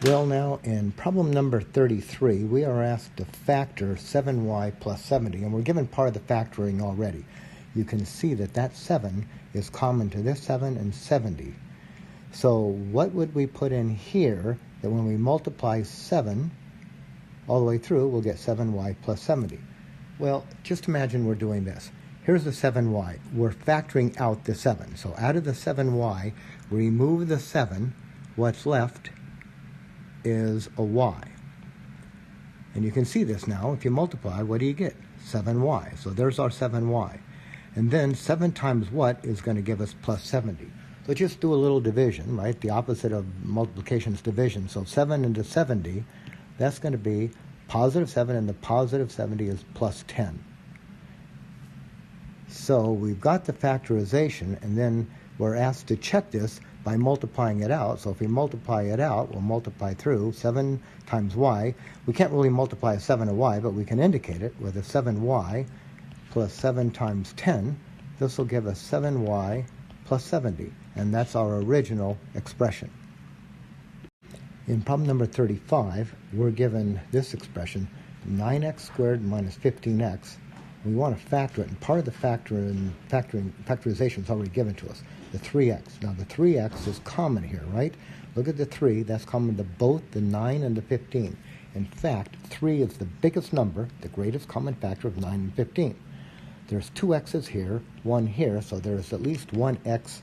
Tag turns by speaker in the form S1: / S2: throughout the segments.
S1: Well, now in problem number 33, we are asked to factor 7y plus 70, and we're given part of the factoring already. You can see that that 7 is common to this 7 and 70. So what would we put in here that when we multiply 7 all the way through, we'll get 7y plus 70? Well, just imagine we're doing this. Here's the 7y. We're factoring out the 7. So out of the 7y, we remove the 7. What's left is a y. And you can see this now. If you multiply, what do you get? 7y. So there's our 7y. And then 7 times what is going to give us plus 70. So just do a little division, right? The opposite of multiplication is division. So 7 into 70, that's going to be positive 7, and the positive 70 is plus 10. So we've got the factorization, and then we're asked to check this by multiplying it out. So if we multiply it out, we'll multiply through 7 times y. We can't really multiply a 7 to y, but we can indicate it with a 7y plus 7 times 10. This will give us 7y plus 70, and that's our original expression. In problem number 35, we're given this expression, 9x squared minus 15x. We want to factor it, and part of the factorization is already given to us, the 3x. Now the 3x is common here, right? Look at the 3, that's common to both the 9 and the 15. In fact, 3 is the biggest number, the greatest common factor of 9 and 15. There's 2 x's here, 1 here, so there's at least 1x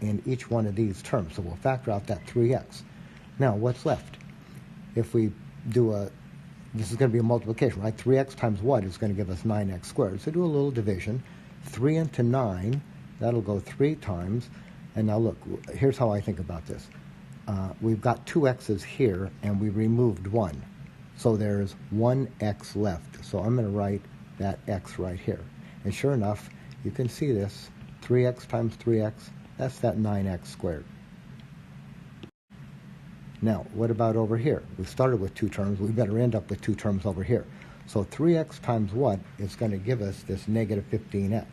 S1: in each one of these terms. So we'll factor out that 3x. Now what's left? If we do this is going to be a multiplication, right? 3x times what is going to give us 9x squared. So do a little division. 3 into 9, that'll go 3 times. And now look, here's how I think about this. We've got 2 x's here, and we removed 1. So there's 1x left. So I'm going to write that x right here. And sure enough, you can see this. 3x times 3x, that's that 9x squared. Now, what about over here? We started with 2 terms. We better end up with 2 terms over here. So 3x times what is going to give us this negative 15x?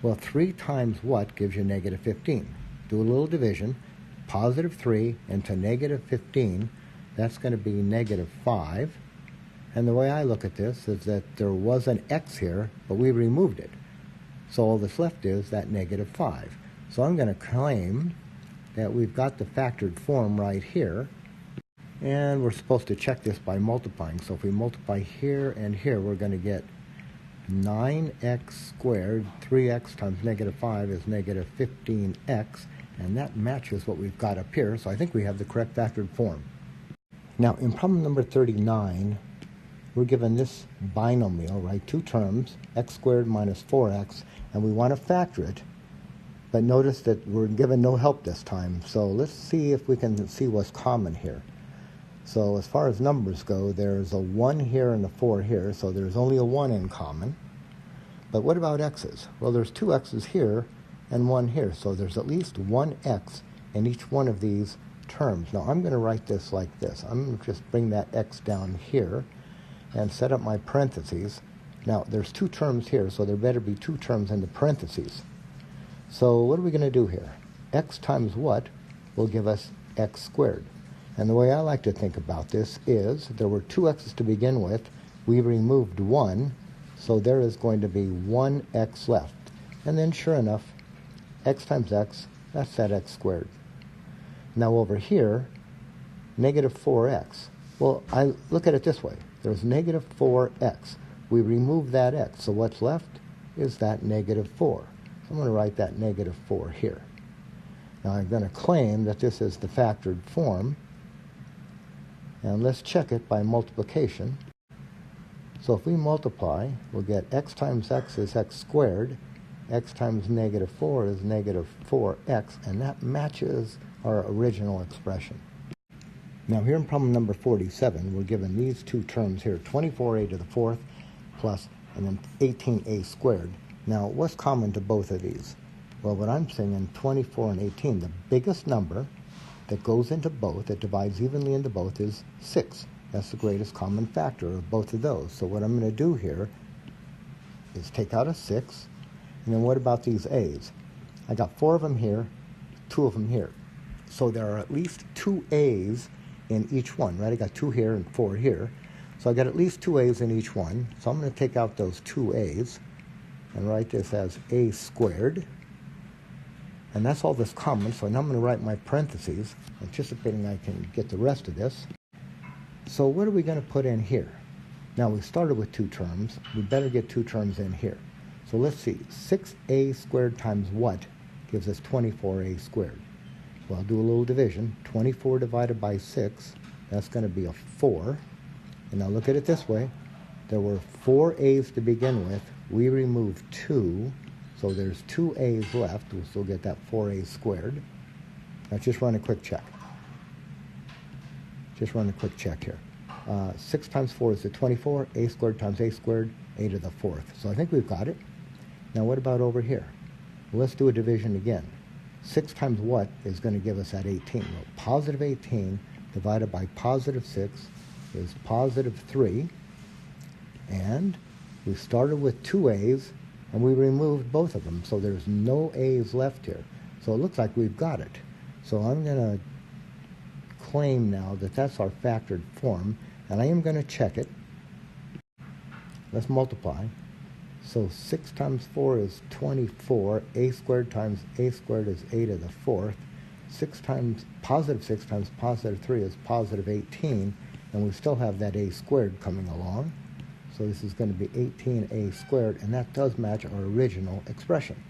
S1: Well, 3 times what gives you negative 15? Do a little division. Positive 3 into negative 15, that's going to be negative 5. And the way I look at this is that there was an x here, but we removed it. So all that's left is that negative 5. So I'm going to claim that we've got the factored form right here, and we're supposed to check this by multiplying. So if we multiply here and here, we're going to get 9x squared. 3x times negative 5 is negative 15x, and that matches what we've got up here, so I think we have the correct factored form. Now, in problem number 39, we're given this binomial, right? 2 terms, x squared minus 4x, and we want to factor it. But notice that we're given no help this time, so let's see if we can see what's common here. So as far as numbers go, there's a 1 here and a 4 here, so there's only a 1 in common. But what about x's? Well, there's 2 x's here and 1 here, so there's at least 1 x in each one of these terms. Now I'm going to write this like this. I'm going to just bring that x down here and set up my parentheses. Now there's 2 terms here, so there better be 2 terms in the parentheses. So what are we going to do here? X times what will give us x squared? And the way I like to think about this is there were 2 x's to begin with. We removed 1, so there is going to be 1x left. And then sure enough, x times x, that's that x squared. Now over here, negative 4x. Well, I look at it this way. There's negative 4x. We remove that x, so what's left is that negative 4. So I'm going to write that negative 4 here. Now I'm going to claim that this is the factored form, and let's check it by multiplication. So if we multiply, we'll get x times x is x squared, x times negative 4 is negative 4x, and that matches our original expression. Now here in problem number 47, we're given these 2 terms here, 24a to the 4th plus, and then 18a squared. Now, what's common to both of these? Well, what I'm saying in 24 and 18, the biggest number that goes into both, that divides evenly into both, is 6. That's the greatest common factor of both of those. So what I'm going to do here is take out a 6, and then what about these a's? I got 4 of them here, 2 of them here. So there are at least 2 a's in each one, right? I got 2 here and 4 here. So I got at least 2 a's in each one. So I'm going to take out those 2 a's and write this as a squared. And that's all that's common, so now I'm going to write my parentheses, anticipating I can get the rest of this. So what are we going to put in here? Now we started with 2 terms. We better get 2 terms in here. So let's see, 6a squared times what gives us 24a squared? Well, I'll do a little division. 24 divided by 6, that's going to be a 4. And now look at it this way. There were 4 a's to begin with. We removed 2. So there's 2 a's left. We'll still get that 4a squared. Let's just run a quick check. Just run a quick check here. 6 times 4 is 24. A squared times a squared, a to the 4th. So I think we've got it. Now what about over here? Well, let's do a division again. 6 times what is going to give us that 18? Well, positive 18 divided by positive 6 is positive 3. And we started with 2 a's. And we removed both of them, so there's no a's left here. So it looks like we've got it. So I'm going to claim now that that's our factored form, and I am going to check it. Let's multiply. So 6 times 4 is 24. A squared times a squared is a to the 4th. 6 times positive 3 is positive 18, and we still have that a squared coming along. So this is going to be 18a squared, and that does match our original expression.